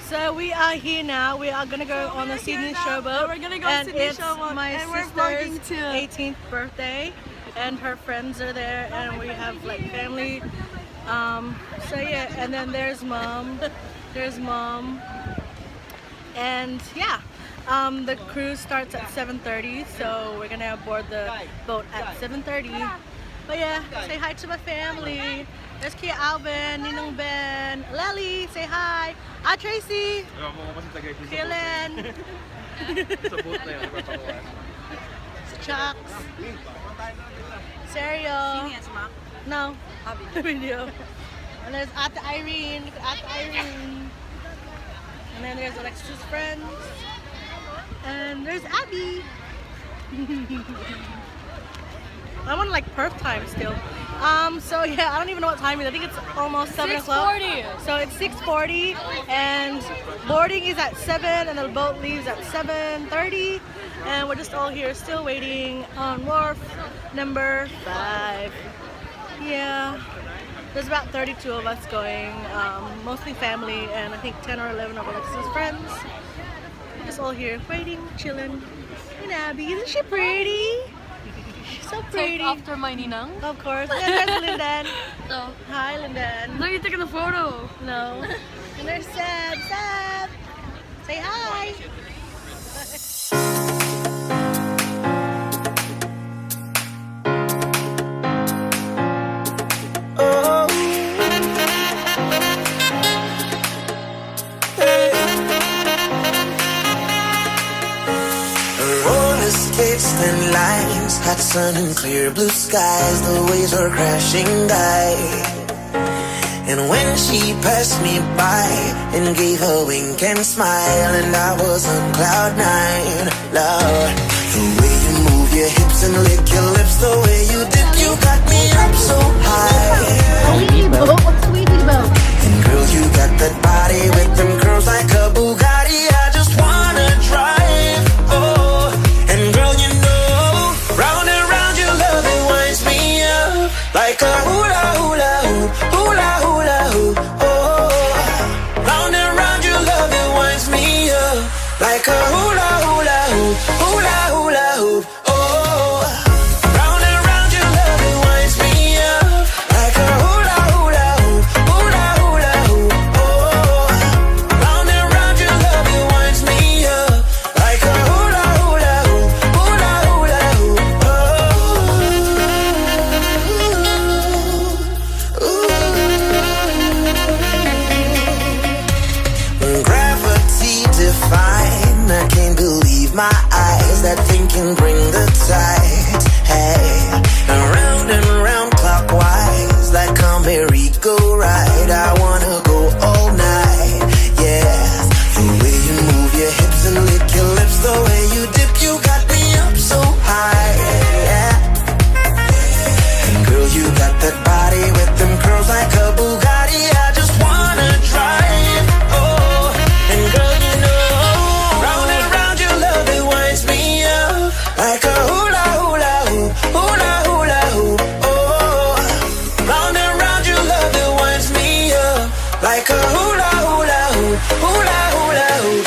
So we are here now. We are gonna go on the Sydney Showboat. We're gonna go and Sydney it's Showboat, my and we're vlogging sister's too. 18th birthday, and her friends are there, and we have like family. So yeah, and then there's mom. There's mom, and yeah. The cruise starts at 7:30, so we're gonna board the boat at 7:30. But yeah, say hi to my family. There's Kia Alvin, Ninong Ben, Lely, say hi. Ah, Tracy, Kailan, Chucks, Serio, no, video. And there's Ate Irene, look at Ate Irene. And then there's Alexis' friends. And there's Abby. I want like perf time still. So yeah, I don't even know what time it is. I think it's almost 7 o'clock. 6:40. So it's 6:40 and boarding is at 7 and the boat leaves at 7:30. And we're just all here still waiting on wharf number 5. Yeah. There's about 32 of us going, mostly family and I think 10 or 11 of Alexis' friends. Just all here waiting, chilling. And Abby, isn't she pretty? She's so pretty. Take after my ninang. Of course. And there's Lindan. So, Hi, Lindan. no, you're taking a photo. No. And there's Seb. Seb! Say hi! Thin lines, hot sun and clear blue skies. The waves are crashing by. And when she passed me by and gave a wink and smile, and I was on cloud 9, Lord, the way you move your hips and lick your lips, the way you dip, you got me up so high. And girl, you got that body with them curls like a Bugatti. I just wanna drive. Oh, and girl, you know, round and round your love, it winds me up like a hula hula hoop, hula hula hoop. Oh, round and round your love, it winds me up like a hula hula hoop, hula hula hoop. Oh, round and round your love, it winds me up like a hula hula hoop, hula hula hoop. Oh, round and round your love, it winds me up like a hula hula hoop, hula hula hoop. Oh, gravity define. I can't believe my eyes. That thing can bring the tide. Hey, around and round clockwise, like a merry-go-ride. I wanna go all night. Yeah, the way you move your hips and lick your lips, the way you dip, you got me up so high. Yeah, and girl, you got that body with them curls like a Bugatti. I just wanna drive. Oh, and girl, you know, round and round your love, it winds me up like a hula hula hoop, hula hula hoop. Oh, round and round your love, it winds me up like a hula hula hoop, hula hula hoop.